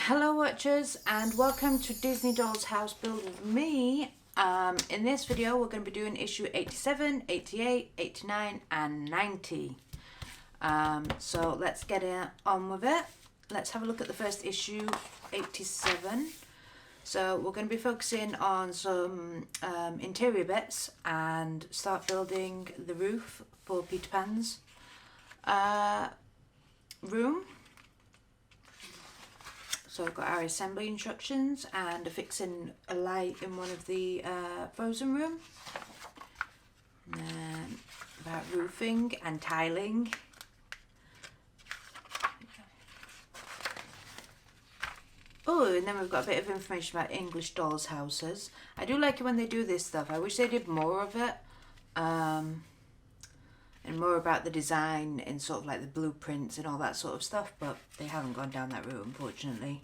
Hello watchers and welcome to Disney Dollhouse Build With Me. In this video we're going to be doing issue 87, 88, 89 and 90. So let's get on with it. Let's have a look at the first issue, 87. So we're going to be focusing on some interior bits and start building the roof for Peter Pan's room. So I've got our assembly instructions and fixing a light in one of the frozen room. And then about roofing and tiling. Oh, and then we've got a bit of information about English dolls' houses. I do like it when they do this stuff. I wish they did more of it. And more about the design and sort of like the blueprints and all that sort of stuff, but they haven't gone down that route, unfortunately.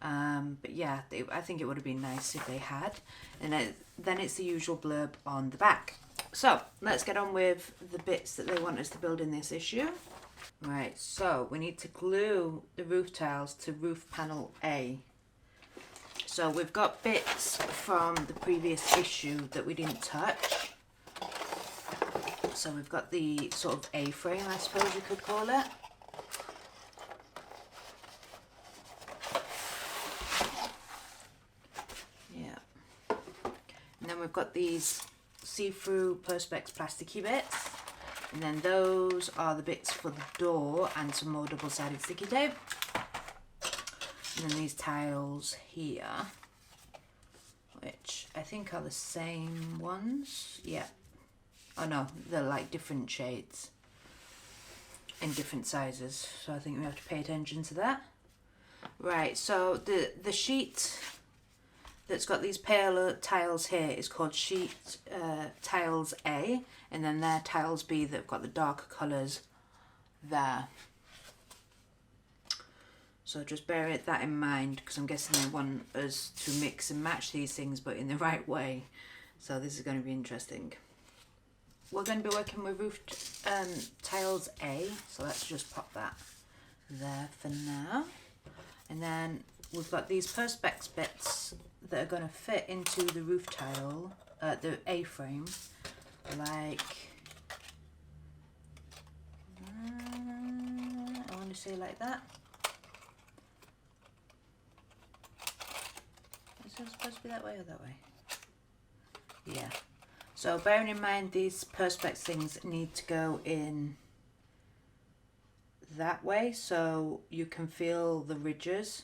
But yeah, I think it would have been nice if they had. And then it's the usual blurb on the back. So let's get on with the bits that they want us to build in this issue. Right, so we need to glue the roof tiles to roof panel A. So we've got bits from the previous issue that we didn't touch. So we've got the sort of A-frame, I suppose you could call it. Yeah. And then we've got these see-through Perspex plasticky bits. And then those are the bits for the door and some more double-sided sticky tape. And then these tiles here, which I think are the same ones. Yeah. Oh no, they're like different shades and different sizes, so I think we have to pay attention to that. Right, so the sheet that's got these paler tiles here is called sheet tiles A, and then they're tiles B that have got the darker colours there. So just bear that in mind, because I'm guessing they want us to mix and match these things, but in the right way. So this is going to be interesting. We're going to be working with roof tiles A, so let's just pop that there for now. And then we've got these Perspex bits that are going to fit into the roof tile, the A-frame, like, I want to say like that. Is it supposed to be that way or that way? Yeah. So bearing in mind these Perspex things need to go in that way so you can feel the ridges.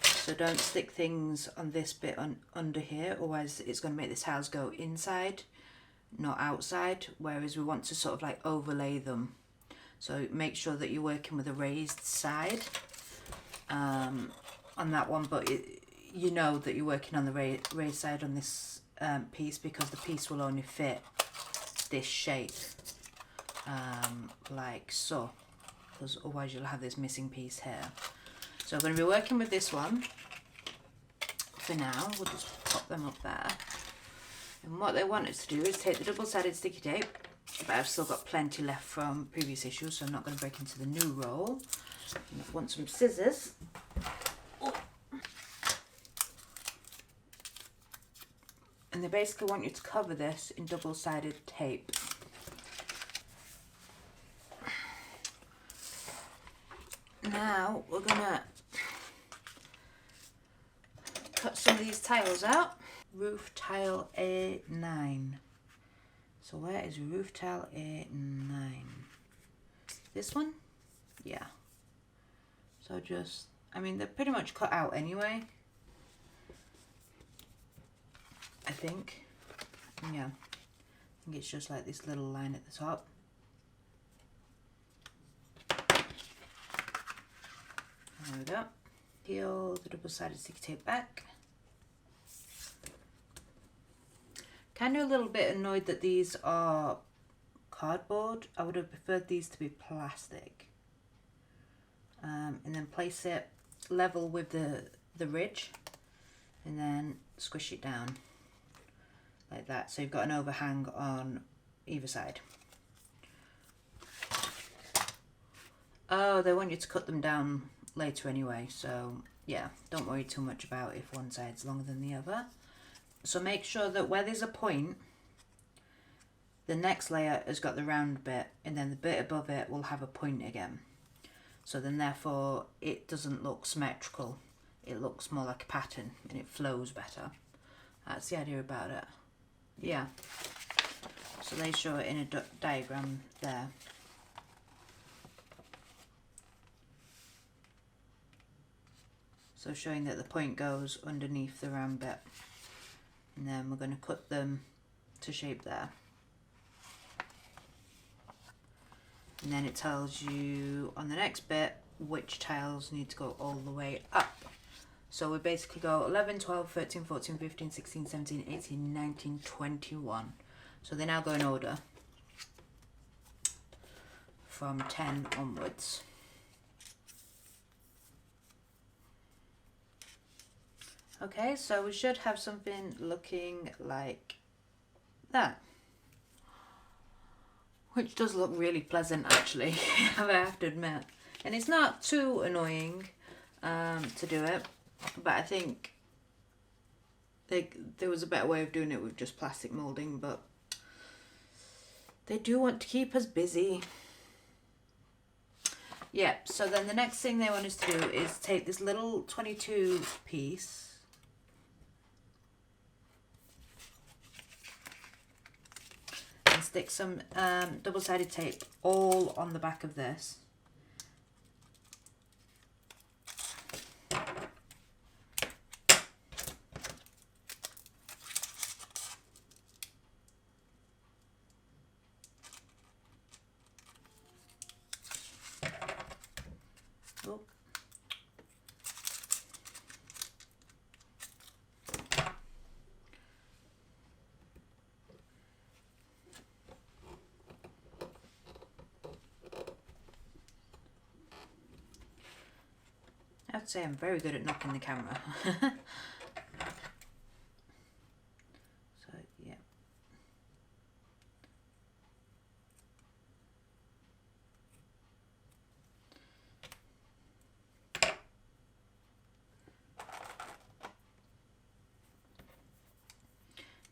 So don't stick things on this bit under here, otherwise it's going to make the tiles go inside, not outside, whereas we want to sort of like overlay them. So make sure that you're working with a raised side on that one, but you know that you're working on the raised side on this piece, because the piece will only fit this shape like so, because otherwise you'll have this missing piece here. So I'm going to be working with this one for now. We'll just pop them up there, and what they want us to do is take the double-sided sticky tape, but I've still got plenty left from previous issues, so I'm not going to break into the new roll. And I want some scissors. And they basically want you to cover this in double-sided tape. Now we're gonna cut some of these tiles out. Roof tile A9. So where is roof tile A9? This one? Yeah. So just, I mean, they're pretty much cut out anyway, I think. Yeah, I think it's just like this little line at the top. There we go. Peel the double-sided sticky tape back. Kind of a little bit annoyed that these are cardboard. I would have preferred these to be plastic. And then place it level with the ridge, and then squish it down like that, so you've got an overhang on either side. Oh, they want you to cut them down later anyway, so yeah, don't worry too much about if one side's longer than the other. So make sure that where there's a point, the next layer has got the round bit, and then the bit above it will have a point again. So then therefore it doesn't look symmetrical. It looks more like a pattern and it flows better. That's the idea about it. Yeah. So they show it in a diagram there. So showing that the point goes underneath the round bit. And then we're going to cut them to shape there. And then it tells you on the next bit which tiles need to go all the way up. So we basically go 11, 12, 13, 14, 15, 16, 17, 18, 19, 21. So they now go in order from 10 onwards. Okay, so we should have something looking like that. Which does look really pleasant actually, I have to admit. And it's not too annoying to do it, but I think there was a better way of doing it with just plastic moulding, but they do want to keep us busy. Yeah, so then the next thing they want us to do is take this little 22 piece and stick some double-sided tape all on the back of this. Oh. I have to say I'm very good at knocking the camera. So yeah.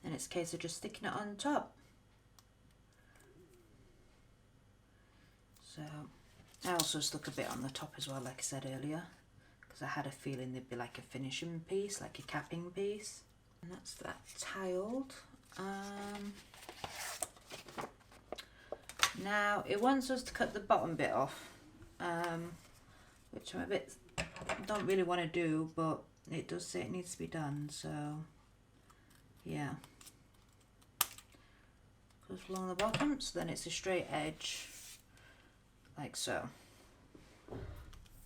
And it's a case of just sticking it on top. So I also stuck a bit on the top as well, like I said earlier, because I had a feeling there'd be like a finishing piece, like a capping piece. And that's that tiled. Now it wants us to cut the bottom bit off, which don't really want to do, but it does say it needs to be done, so yeah. Goes along the bottom, so then it's a straight edge, like so.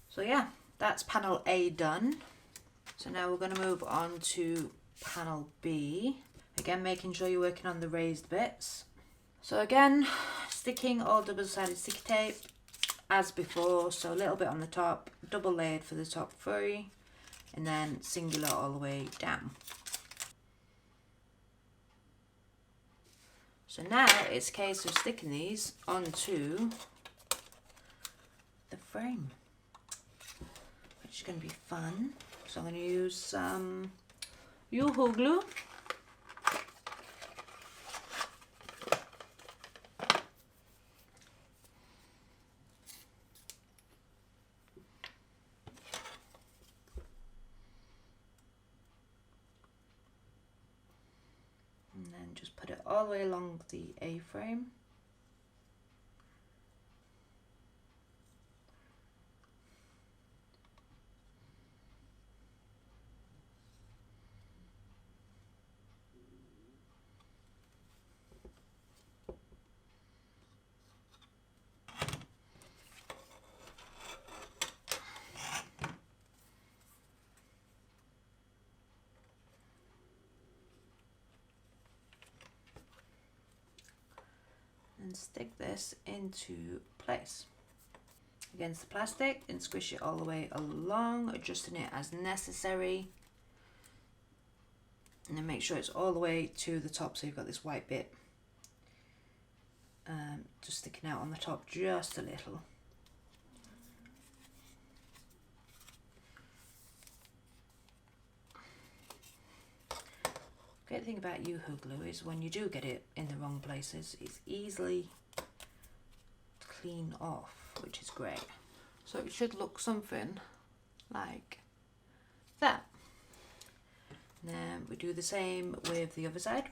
So yeah, that's panel A done. So now we're going to move on to panel B. Again, making sure you're working on the raised bits. So again, sticking all double-sided sticky tape as before. So a little bit on the top, double layered for the top 3, and then singular all the way down. So now it's a case of sticking these onto the frame, which is going to be fun. So I'm going to use some Yoo-hoo glue. And then just put it all the way along the A-frame. And stick this into place against the plastic and squish it all the way along, adjusting it as necessary, and then make sure it's all the way to the top, so you've got this white bit just sticking out on the top just a little. Great thing about Yoo-hoo glue is when you do get it in the wrong places, it's easily clean off, which is great. So it should look something like that. And then we do the same with the other side.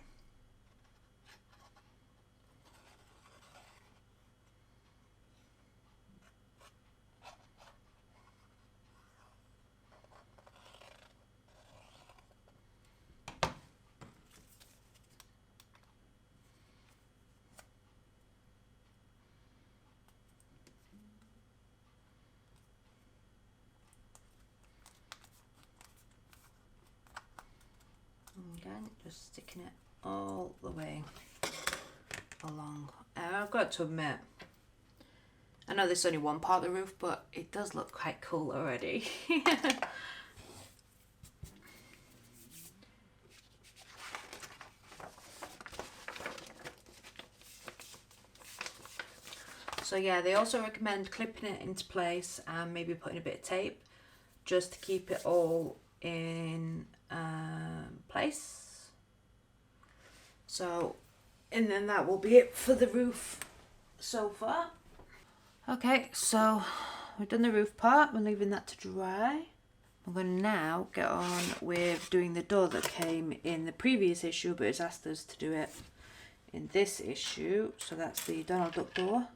Again, just sticking it all the way along. I've got to admit, I know this is only one part of the roof, but it does look quite cool already. So yeah, they also recommend clipping it into place and maybe putting a bit of tape just to keep it all in place. So, and then that will be it for the roof so far. Okay, so we've done the roof part, we're leaving that to dry. I'm going to now get on with doing the door that came in the previous issue, but it's asked us to do it in this issue. So that's the Donald Duck door.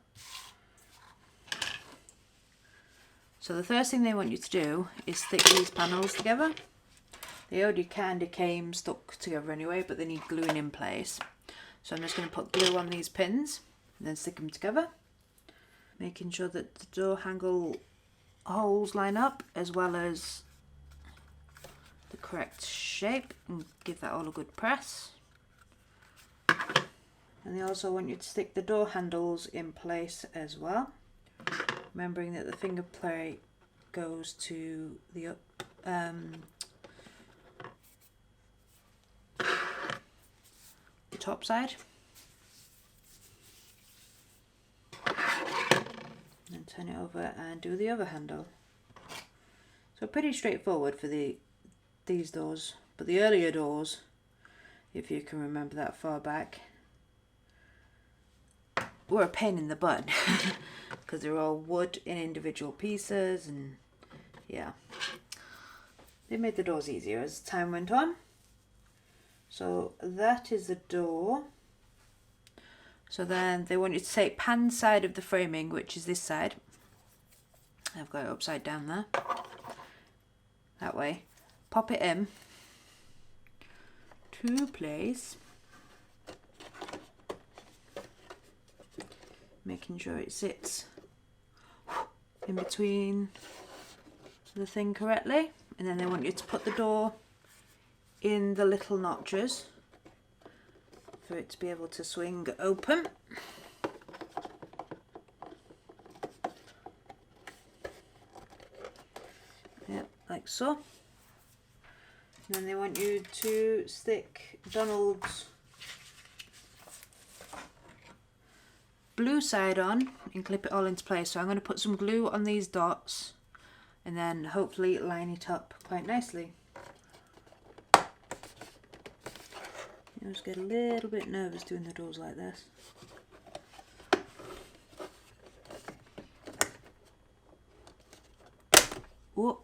So the first thing they want you to do is stick these panels together. They already kind of came stuck together anyway, but they need gluing in place. So I'm just going to put glue on these pins and then stick them together, making sure that the door handle holes line up as well as the correct shape, and give that all a good press. And they also want you to stick the door handles in place as well, remembering that the finger plate goes to the top side, and turn it over and do the other handle. So pretty straightforward for these doors, but the earlier doors, if you can remember that far back, were a pain in the butt because they're all wood in individual pieces, and yeah, they made the doors easier as time went on. So that is the door. So then they want you to take pan side of the framing, which is this side. I've got it upside down there. That way. Pop it in to place. Making sure it sits in between the thing correctly. And then they want you to put the door in the little notches for it to be able to swing open. Yep, like so. And then they want you to stick Donald's blue side on and clip it all into place. So I'm going to put some glue on these dots and then hopefully line it up quite nicely. I just get a little bit nervous doing the doors like this. Whoa.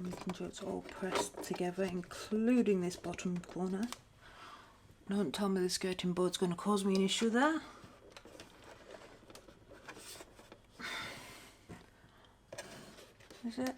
Making sure it's all pressed together, including this bottom corner. Don't tell me the skirting board's going to cause me an issue there. Is it?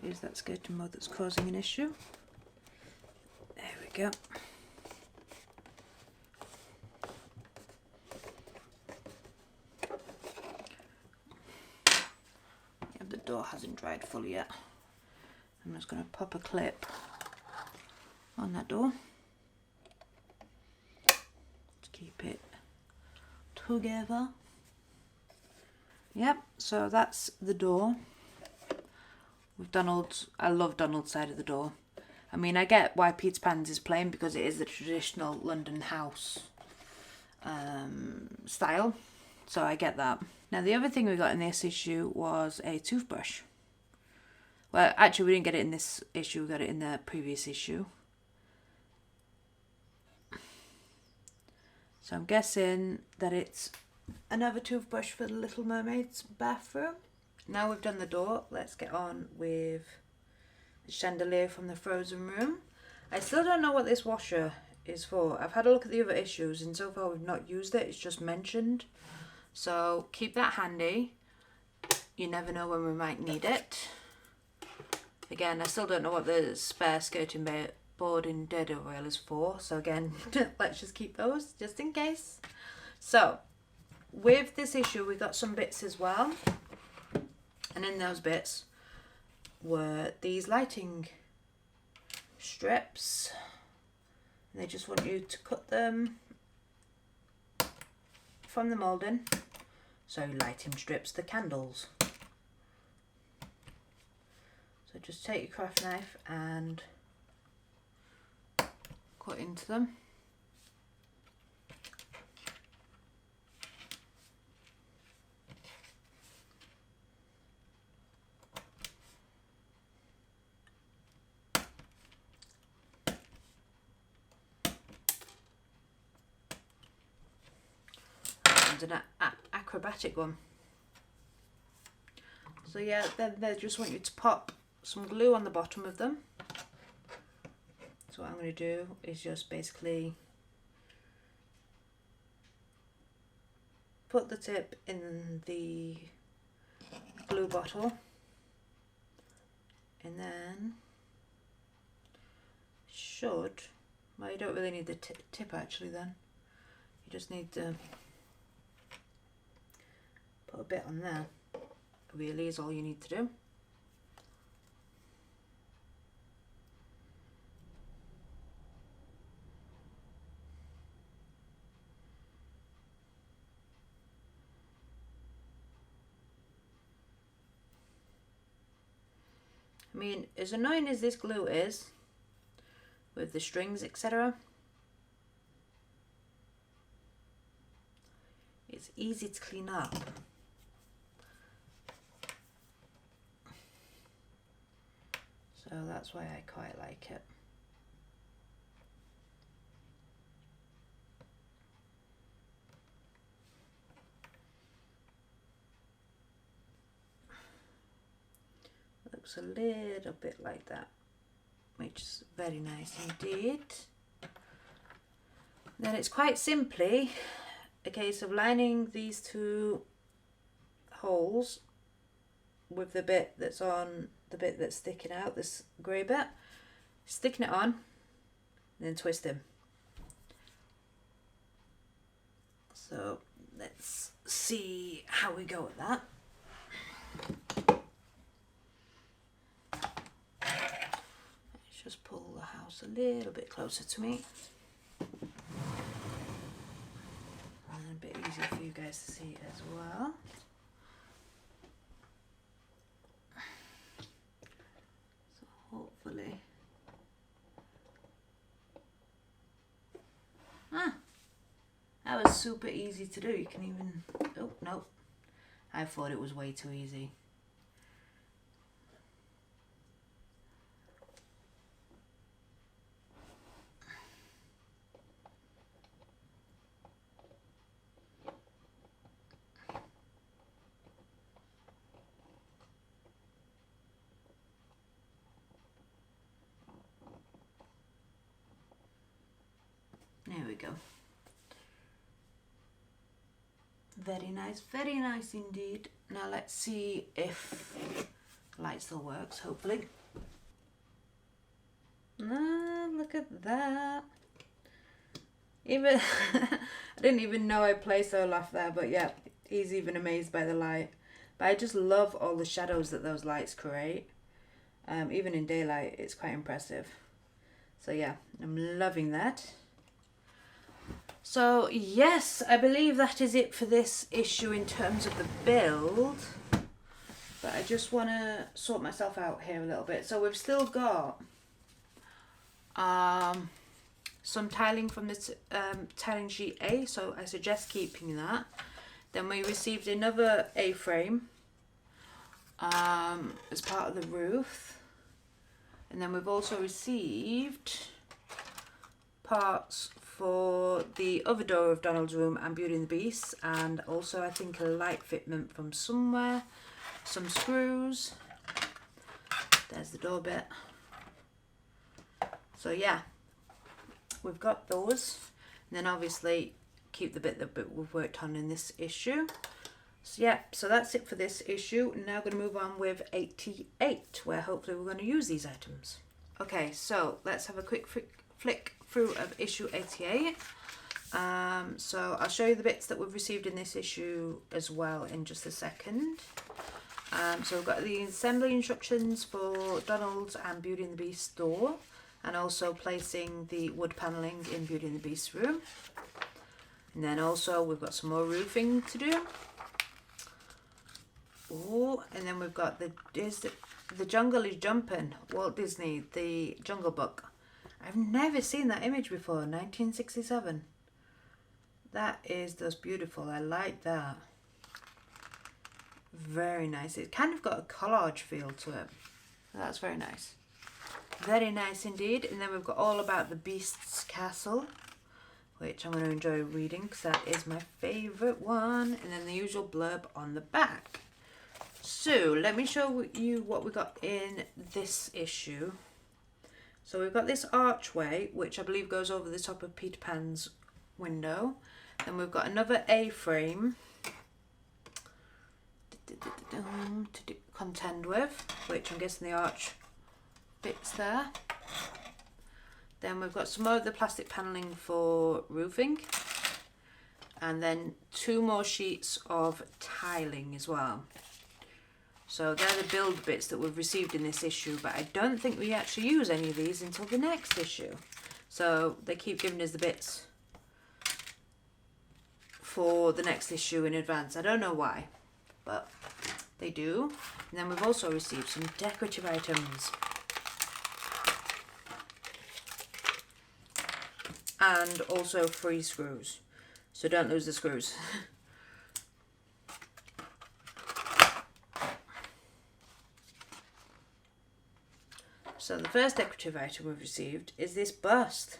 is that skirting mode that's causing an issue. There we go. Yeah, the door hasn't dried fully yet. I'm just going to pop a clip on that door to keep it together. Yep, so that's the door with Donald's. I love Donald's side of the door. I mean, I get why Peter Pan's is plain because it is the traditional London house style, so I get that. Now the other thing we got in this issue was a toothbrush. Well, actually we didn't get it in this issue, we got it in the previous issue. So I'm guessing that it's another toothbrush for the Little Mermaid's bathroom. Now we've done the door, let's get on with the chandelier from the Frozen room. I still don't know what this washer is for. I've had a look at the other issues and so far we've not used it, it's just mentioned. So keep that handy. You never know when we might need it. Again, I still don't know what the spare skirting board in Daredevil rail is for. So again, let's just keep those just in case. So with this issue, we got some bits as well. And in those bits were these lighting strips. And they just want you to cut them from the moulding. So lighting strips, the candles. So just take your craft knife and cut into them. And an acrobatic one. So yeah, then they just want you to pop some glue on the bottom of them. So what I'm going to do is just basically put the tip in the glue bottle and then well, you don't really need the tip actually then. You just need to put a bit on there. Really is all you need to do. I mean, as annoying as this glue is, with the strings, etc., it's easy to clean up. So that's why I quite like it. Looks a little bit like that, which is very nice indeed. Then it's quite simply a case of lining these two holes with the bit that's on, the bit that's sticking out, this grey bit, sticking it on, and then twisting. So let's see how we go with that. Let's just pull the house a little bit closer to me. And a bit easier for you guys to see as well. So hopefully. That was super easy to do. You can even, oh no, I thought it was way too easy. There we go. Very nice indeed. Now let's see if the light still works, hopefully. Ah, look at that. Even I didn't even know I placed Olaf there, but yeah, he's even amazed by the light. But I just love all the shadows that those lights create. Even in daylight, it's quite impressive. So yeah, I'm loving that. So yes, I believe that is it for this issue in terms of the build. But I just want to sort myself out here a little bit. So we've still got some tiling from this tiling sheet A, so I suggest keeping that. Then we received another A-frame as part of the roof. And then we've also received parts for the other door of Donald's room and Beauty and the Beast, and also I think a light fitment from somewhere, some screws. There's the door bit. So yeah, we've got those. And then obviously keep the bit that we've worked on in this issue. So yeah, so that's it for this issue. Now going to move on with 88, where hopefully we're going to use these items. Okay, so let's have a quick flick through of issue 88. So I'll show you the bits that we've received in this issue as well in just a second. So we've got the assembly instructions for Donald's and Beauty and the Beast's door, and also placing the wood panelling in Beauty and the Beast's room. And then also we've got some more roofing to do. Oh, and then we've got the Jungle is Jumping, Walt Disney, the Jungle Book. I've never seen that image before, 1967. That is just beautiful. I like that. Very nice. It's kind of got a collage feel to it. That's very nice. Very nice indeed. And then we've got all about the Beast's Castle, which I'm going to enjoy reading because that is my favourite one. And then the usual blurb on the back. So let me show you what we got in this issue. So we've got this archway, which I believe goes over the top of Peter Pan's window. Then we've got another A-frame to contend with, which I'm guessing the arch fits there. Then we've got some more of the plastic panelling for roofing. And then 2 more sheets of tiling as well. So they're the build bits that we've received in this issue, but I don't think we actually use any of these until the next issue. So they keep giving us the bits for the next issue in advance. I don't know why, but they do. And then we've also received some decorative items. And also free screws. So don't lose the screws. So the first decorative item we've received is this bust.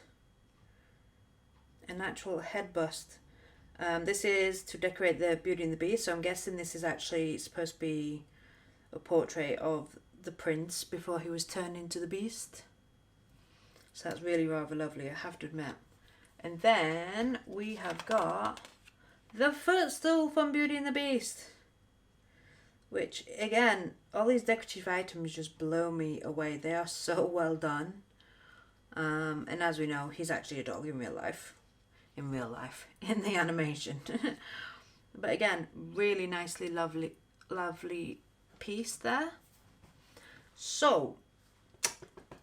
An actual head bust. This is to decorate the Beauty and the Beast, so I'm guessing this is actually supposed to be a portrait of the prince before he was turned into the Beast. So that's really rather lovely, I have to admit. And then we have got the footstool from Beauty and the Beast. Which, again, all these decorative items just blow me away. They are so well done. And as we know, he's actually a dog in real life. In the animation. But again, really nicely, lovely piece there. So,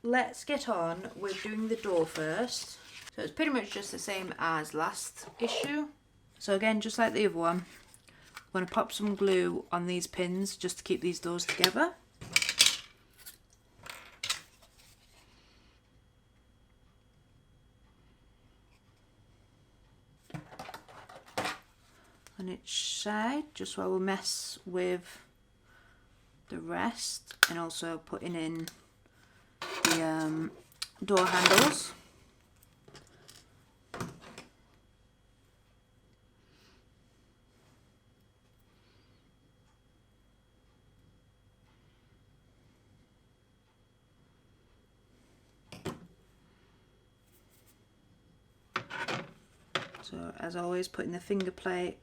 let's get on with doing the door first. So it's pretty much just the same as last issue. So again, just like the other one, I'm going to pop some glue on these pins just to keep these doors together. On each side, just while we mess with the rest, and also putting in the door handles. So as always, putting the finger plate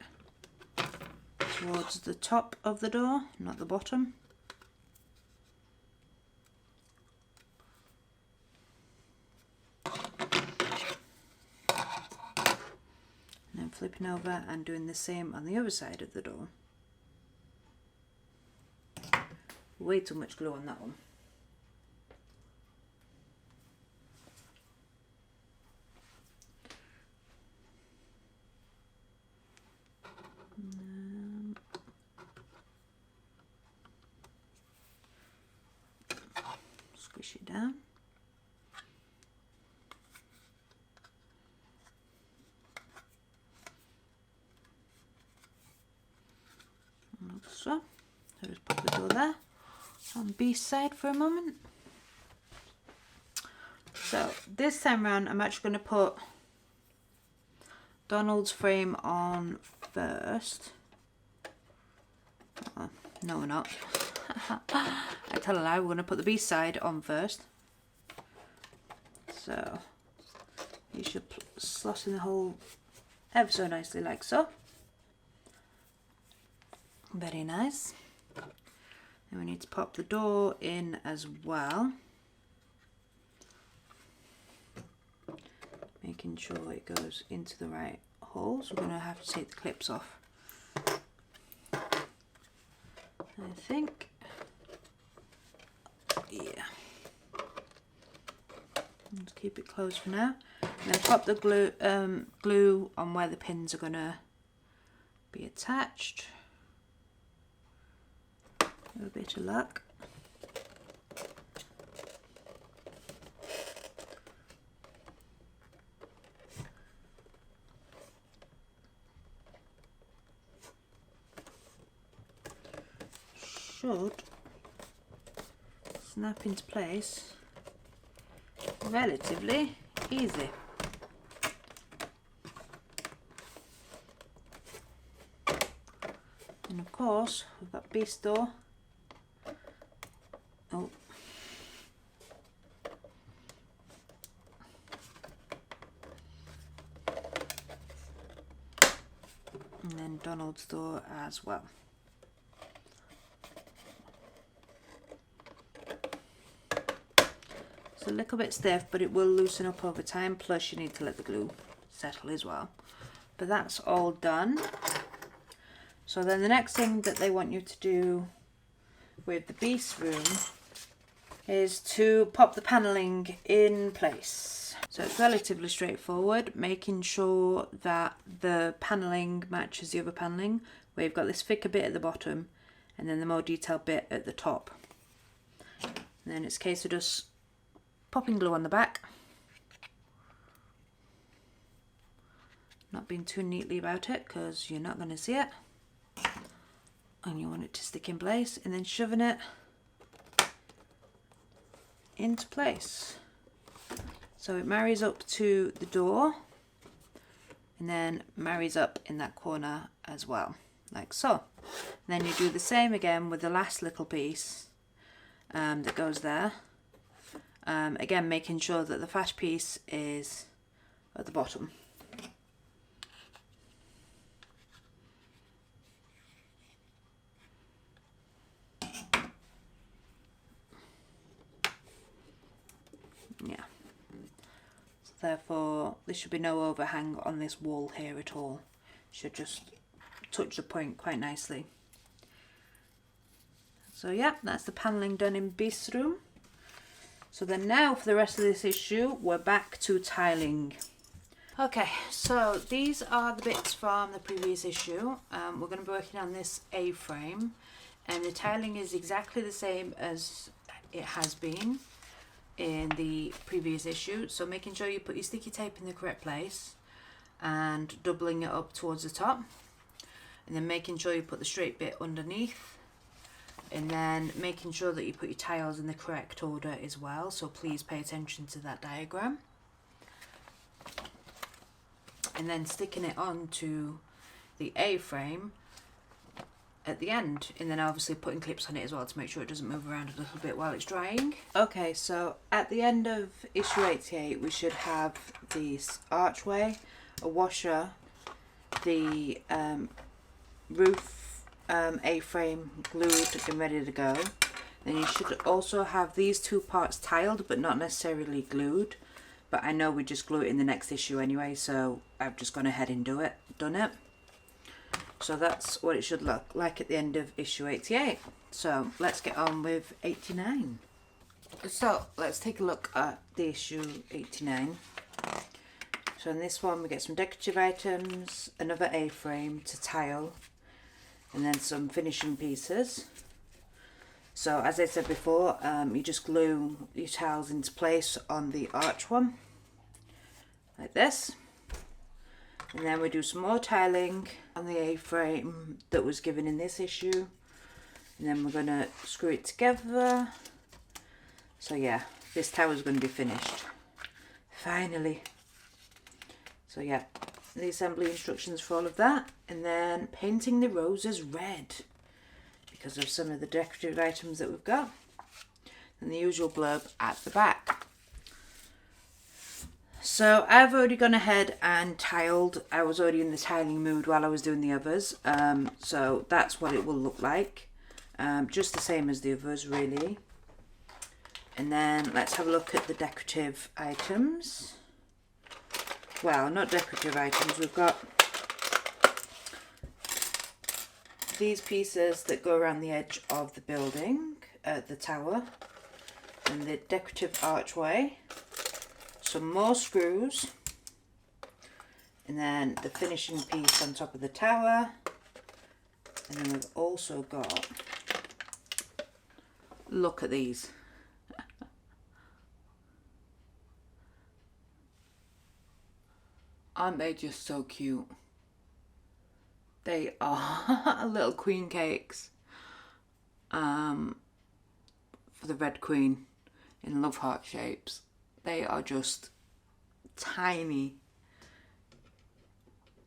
towards the top of the door, not the bottom. flipping over and doing the same on the other side of the door. Way too much glue on that one. Squish it down. Like so. So just pop the door there on B side for a moment. So this time around I'm actually going to put Donald's frame on first. Oh, no we're not. I tell a lie, we're going to put the B side on first. So you should slot in the hole ever so nicely like so. Very nice. And we need to pop the door in as well. Making sure it goes into the right hole. So we're going to have to take the clips off. I think. Yeah. Just keep it closed for now. And then pop the glue on where the pins are going to be attached. With a bit of luck. Should snap into place relatively easy. And of course we've got beast door. Oh. And then Donald's door as well. It's a little bit stiff, but it will loosen up over time, plus you need to let the glue settle as well. But that's all done. So then the next thing that they want you to do with the beast room is to pop the panelling in place. So it's relatively straightforward, making sure that the panelling matches the other panelling, where you've got this thicker bit at the bottom and then the more detailed bit at the top. And then it's a case of just popping glue on the back. Not being too neatly about it because you're not going to see it. And you want it to stick in place, and then shoving it into place. So it marries up to the door and then marries up in that corner as well, like so. And then you do the same again with the last little piece that goes there. Again, making sure that the fat piece is at the bottom. Yeah. So therefore, there should be no overhang on this wall here at all. Should just touch the point quite nicely. So yeah, that's the panelling done in Beast's room. So then now for the rest of this issue, we're back to tiling. Okay, so these are the bits from the previous issue. We're going to be working on this A-frame, and the tiling is exactly the same as it has been in the previous issue. So making sure you put your sticky tape in the correct place and doubling it up towards the top, and then making sure you put the straight bit underneath, and then making sure that you put your tiles in the correct order as well. So please pay attention to that diagram. And then sticking it onto the A-frame at the end, and then obviously putting clips on it as well to make sure it doesn't move around a little bit while it's drying. Okay, so at the end of issue 88 we should have this archway, a washer, the roof A-frame glued and ready to go. Then you should also have these two parts tiled but not necessarily glued, but I know we just glue it in the next issue anyway, so I've just gone ahead and done it. So that's what it should look like at the end of issue 88. So let's get on with 89. So let's take a look at the issue 89. So in this one we get some decorative items, another A-frame to tile, and then some finishing pieces. So as I said before, you just glue your tiles into place on the arch one, like this. And then we do some more tiling on the A-frame that was given in this issue. And then we're going to screw it together. So yeah, this tower is going to be finished. Finally. So yeah, the assembly instructions for all of that. And then painting the roses red, because of some of the decorative items that we've got. And the usual blurb at the back. So I've already gone ahead and tiled. I was already in the tiling mood while I was doing the others. So that's what it will look like. Just the same as the others, really. And then let's have a look at the decorative items. Well, not decorative items. We've got these pieces that go around the edge of the building, the tower, and the decorative archway. Some more screws, and then the finishing piece on top of the tower. And then we've also got, look at these. Aren't they just so cute? They are little queen cakes for the Red Queen in love heart shapes. They are just tiny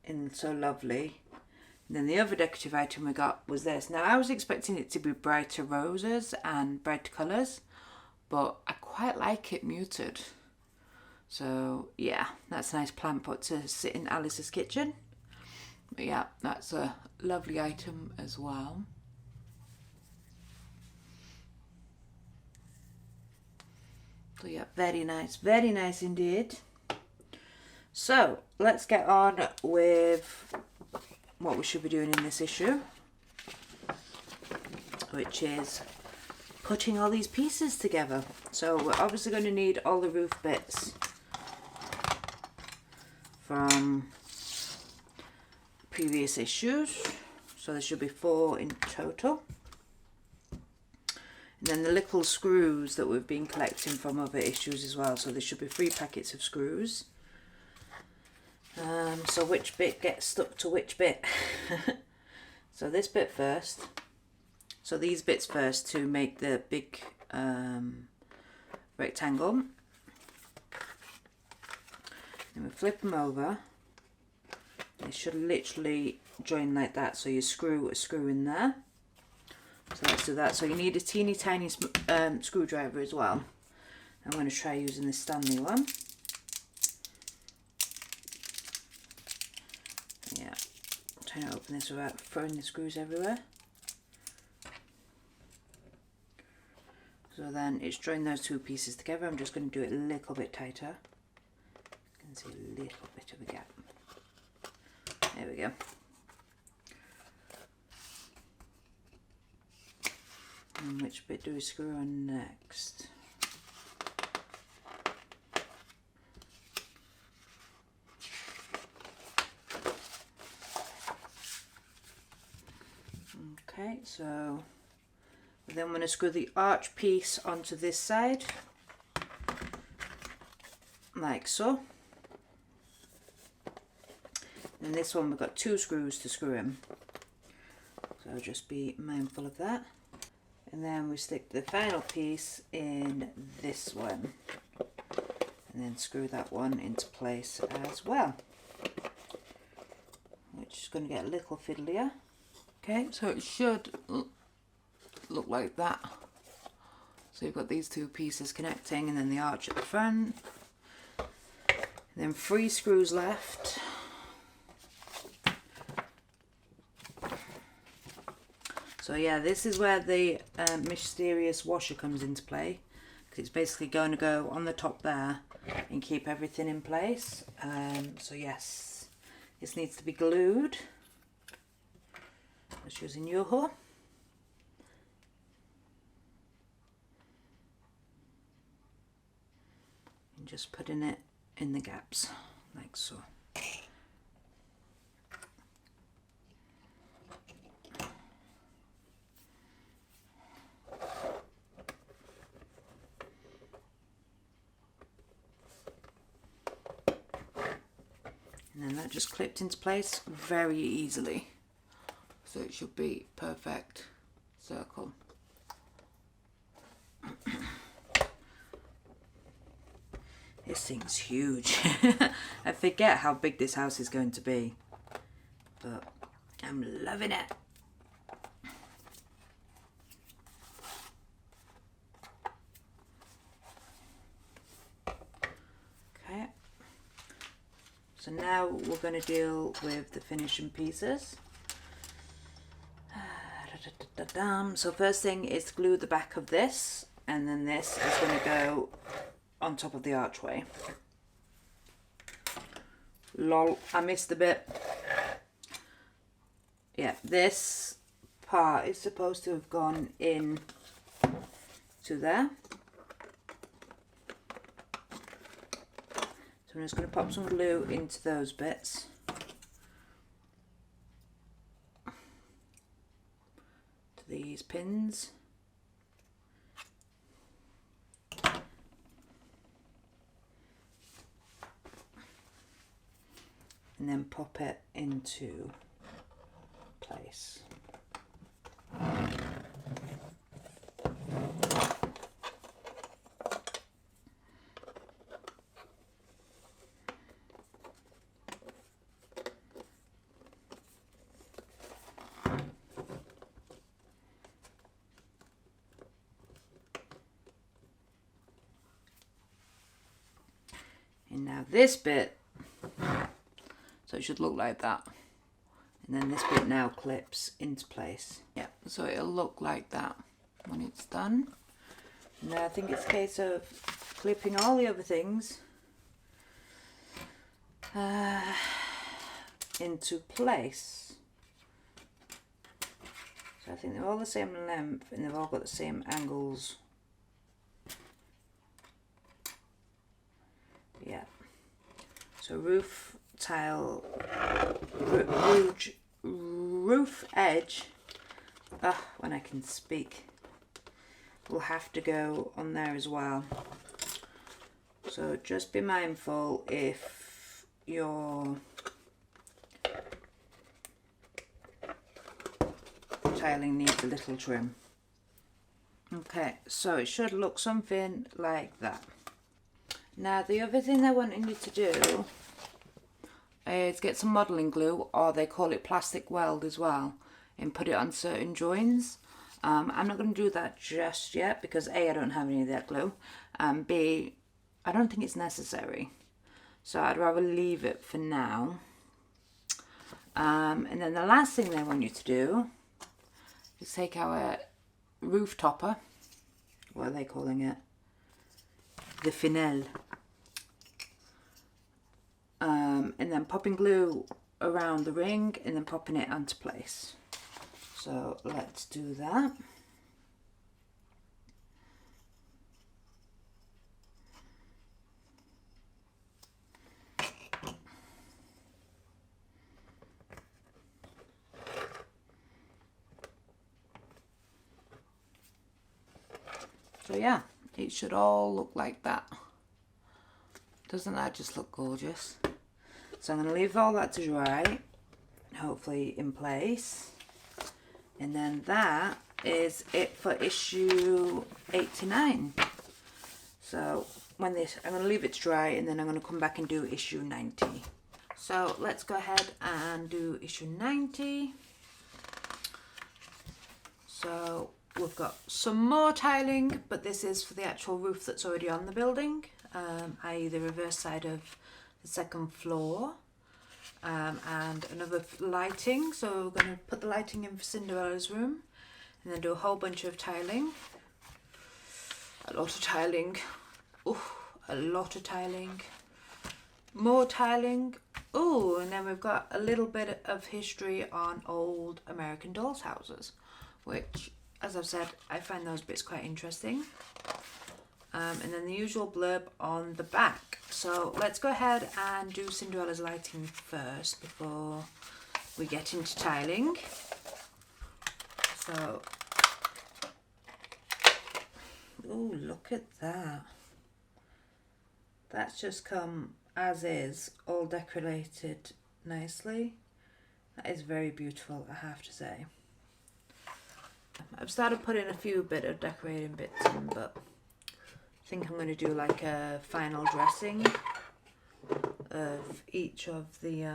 and so lovely. And then the other decorative item we got was this. Now I was expecting it to be brighter roses and brighter colours, but I quite like it muted. So yeah, that's a nice plant pot to sit in Alice's kitchen. But yeah, that's a lovely item as well. So yeah, very nice indeed. So let's get on with what we should be doing in this issue, which is putting all these pieces together. So we're obviously going to need all the roof bits from previous issues. So there should be 4 in total. And then the little screws that we've been collecting from other issues as well. So there should be 3 packets of screws. So which bit gets stuck to which bit? So this bit first. So these bits first to make the big rectangle. And we flip them over. They should literally join like that. So you screw a screw in there. So let's do that. So you need a teeny tiny screwdriver as well. I'm going to try using the Stanley one. Yeah, I'm trying to open this without throwing the screws everywhere. So then it's joined those 2 pieces together. I'm just going to do it a little bit tighter. You can see a little bit of a gap. There we go. And which bit do we screw on next? Okay, so then I'm going to screw the arch piece onto this side, like so. And this one we've got 2 screws to screw in, so just be mindful of that. And then we stick the final piece in this one, and then screw that one into place as well, which is going to get a little fiddlier. Okay, so it should look like that. So you've got these 2 pieces connecting, and then the arch at the front, and then 3 screws left. So yeah, this is where the mysterious washer comes into play, because it's basically going to go on the top there, and keep everything in place. So yes, this needs to be glued. Just using Yoho. And just putting it in the gaps, like so. And then that just clipped into place very easily. So it should be perfect circle. This thing's huge. I forget how big this house is going to be, but I'm loving it. Okay. So now we're going to deal with the finishing pieces. So first thing is to glue the back of this, and then this is going to go on top of the archway. Lol, I missed a bit. Yeah, this part is supposed to have gone in to there. So I'm just going to pop some glue into those bits. To these pins. And then pop it into place. And now this bit, so it should look like that. And then this bit now clips into place. Yeah, so it'll look like that when it's done. Now I think it's a case of clipping all the other things into place. So I think they're all the same length and they've all got the same angles. Yeah. So roof tile, roof edge, when I can speak, will have to go on there as well. So just be mindful if your tiling needs a little trim. Okay, so it should look something like that. Now the other thing I wanted you to do is get some modelling glue, or they call it plastic weld as well, and put it on certain joins. I'm not going to do that just yet because A, I don't have any of that glue, and B, I don't think it's necessary. So I'd rather leave it for now. And then the last thing they want you to do is take our roof topper, what are they calling it? The finelle. And then popping glue around the ring and then popping it onto place. So let's do that. So yeah, it should all look like that. Doesn't that just look gorgeous? So I'm going to leave all that to dry, hopefully in place. And then that is it for issue 89. So when this, I'm going to leave it to dry and then I'm going to come back and do issue 90. So let's go ahead and do issue 90. So we've got some more tiling, but this is for the actual roof that's already on the building, i.e. the reverse side of the second floor, and another lighting. So we're going to put the lighting in for Cinderella's room and then do a whole bunch of tiling. A lot of tiling. Ooh, a lot of tiling, more tiling. Oh, and then we've got a little bit of history on old American dolls houses, which, as I've said, I find those bits quite interesting. And then the usual blurb on the back. So let's go ahead and do Cinderella's lighting first before we get into tiling. So, oh, look at that. That's just come as is, all decorated nicely. That is very beautiful, I have to say. I've started putting a few bit of decorating bits in, but I think I'm going to do like a final dressing of each of the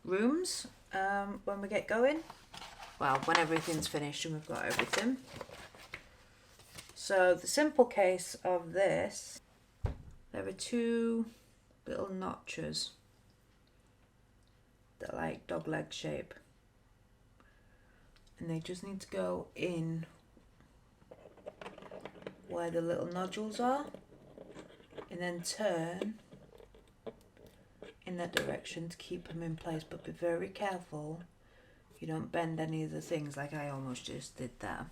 rooms when we get going. Well, when everything's finished and we've got everything. So the simple case of this, there are two little notches that are like dog leg shape, and they just need to go in where the little nodules are and then turn in that direction to keep them in place, but be very careful you don't bend any of the things like I almost just did there.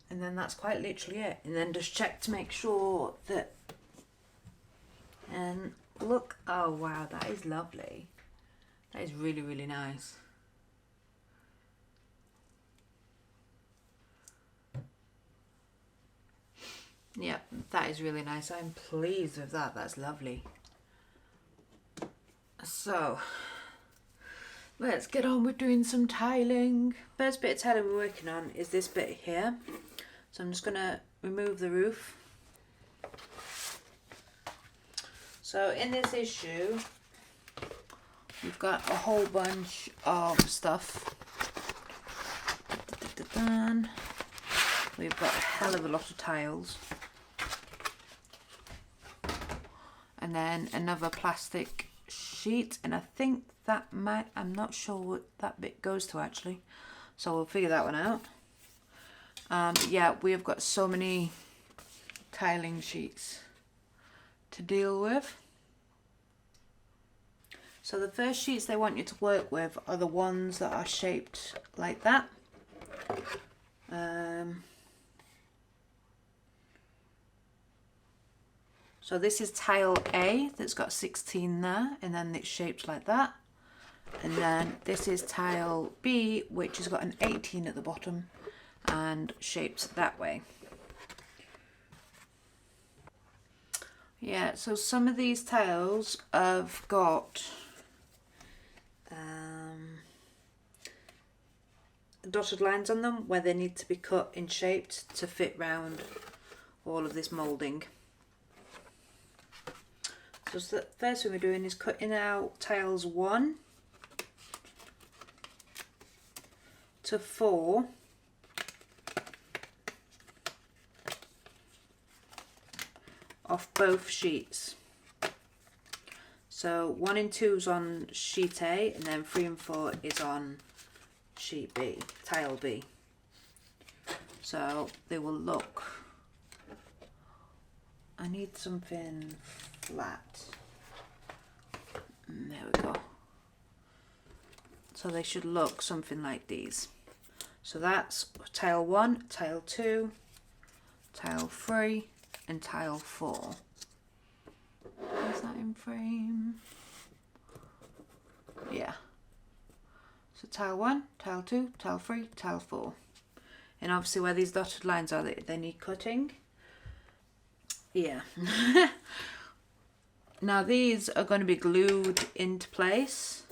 And then that's quite literally it. And then just check to make sure that, and look, oh wow, that is lovely. That is really, really nice. Yep, that is really nice. I'm pleased with that. That's lovely. So, let's get on with doing some tiling. First bit of tiling we're working on is this bit here. So I'm just going to remove the roof. So in this issue, we've got a whole bunch of stuff. We've got a hell of a lot of tiles. And then another plastic sheet, and I think that might, I'm not sure what that bit goes to actually, so we'll figure that one out. But yeah, we have got so many tiling sheets to deal with. So the first sheets they want you to work with are the ones that are shaped like that. So this is tile A that's got 16 there, and then it's shaped like that. And then this is tile B, which has got an 18 at the bottom and shaped that way. Yeah, so some of these tiles have got dotted lines on them where they need to be cut and shaped to fit round all of this moulding. So the first thing we're doing is cutting out tiles 1 to 4 off both sheets. So 1 and 2 is on sheet A, and then 3 and 4 is on sheet B, tile B. So they will look, I need something flat. And there we go. So they should look something like these. So that's tile 1, tile 2, tile 3, and tile 4. Is that in frame? Yeah. So tile 1, tile 2, tile 3, tile 4. And obviously where these dotted lines are, they need cutting. Yeah. Now these are going to be glued into place.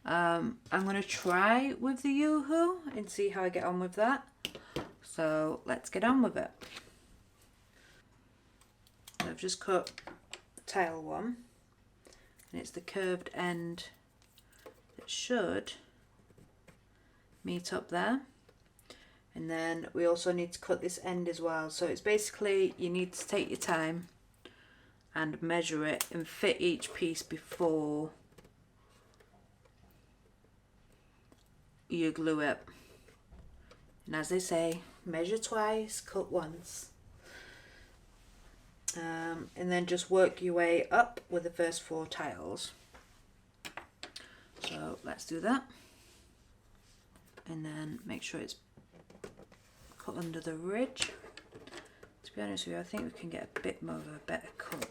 I'm going to try with the Yoo-hoo and see how I get on with that. So let's get on with it. I've just cut tile 1, and it's the curved end that should meet up there. And then we also need to cut this end as well. So it's basically, you need to take your time and measure it and fit each piece before you glue it. And as they say, measure twice, cut once. And then just work your way up with the first 4 tiles. So let's do that. And then make sure it's cut under the ridge. To be honest with you, I think we can get a bit more of a better cut.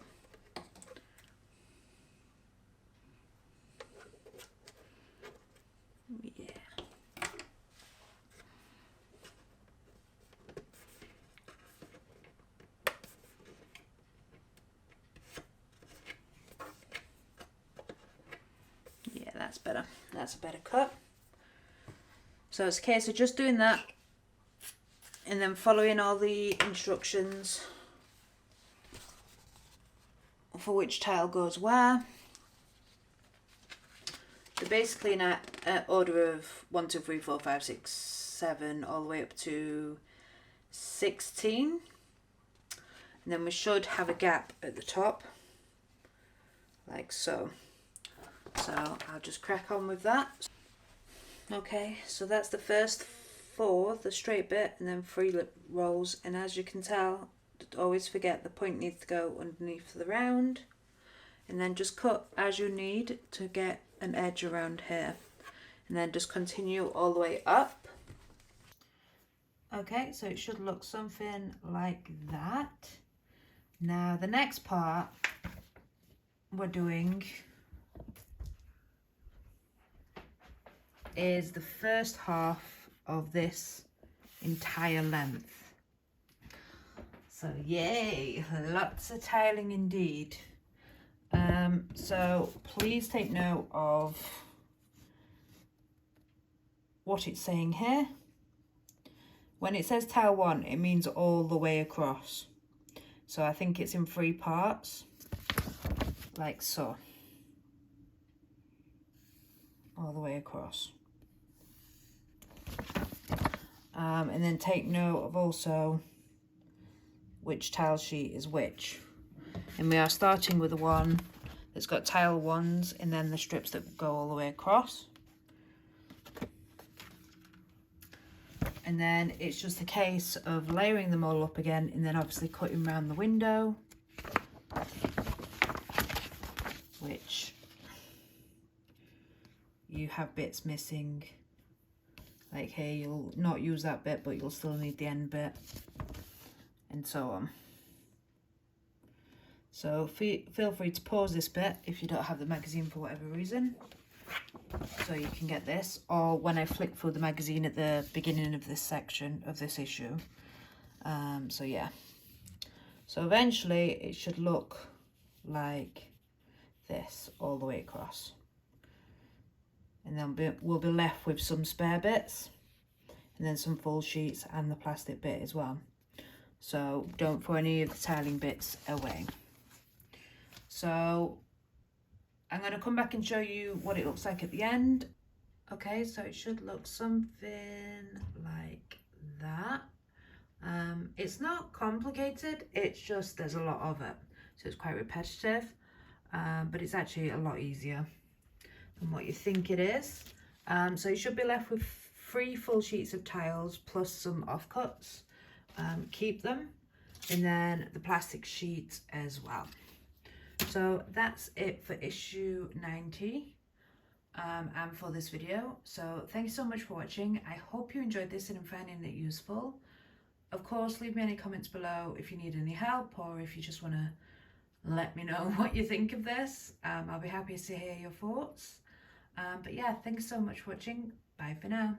Yeah. Yeah, that's better. That's a better cut. So it's a case of just doing that and then following all the instructions for which tile goes where. They're basically in an order of 1, 2, 3, 4, 5, 6, 7 all the way up to 16. And then we should have a gap at the top, like so. So I'll just crack on with that. Okay, so that's the first 4, the straight bit, and then 3 rows. And as you can tell, always forget the point needs to go underneath the round. And then just cut as you need to get an edge around here. And then just continue all the way up. Okay, so it should look something like that. Now the next part we're doing is the first half of this entire length. So yay, lots of tiling indeed. So please take note of what it's saying here. When it says tile 1, it means all the way across. So I think it's in 3 parts, like so, all the way across. And then take note of also which tile sheet is which. And we are starting with the one that's got tile 1s and then the strips that go all the way across. And then it's just a case of layering them all up again and then obviously cutting around the window, which you have bits missing. Like here, you'll not use that bit, but you'll still need the end bit, and so on. So feel free to pause this bit if you don't have the magazine for whatever reason, so you can get this, or when I flick through the magazine at the beginning of this section of this issue. So yeah, so eventually it should look like this all the way across. And then we'll be left with some spare bits and then some full sheets and the plastic bit as well. So don't throw any of the tiling bits away. So I'm going to come back and show you what it looks like at the end. Okay, so it should look something like that. It's not complicated, it's just there's a lot of it. So it's quite repetitive, but it's actually a lot easier than what you think it is. So you should be left with 3 full sheets of tiles plus some offcuts. Keep them, and then the plastic sheet as well. So that's it for issue 90 and for this video. So thank you so much for watching. I hope you enjoyed this and I'm finding it useful. Of course, leave me any comments below if you need any help or if you just want to let me know what you think of this. I'll be happy to hear your thoughts. But yeah, thanks so much for watching. Bye for now.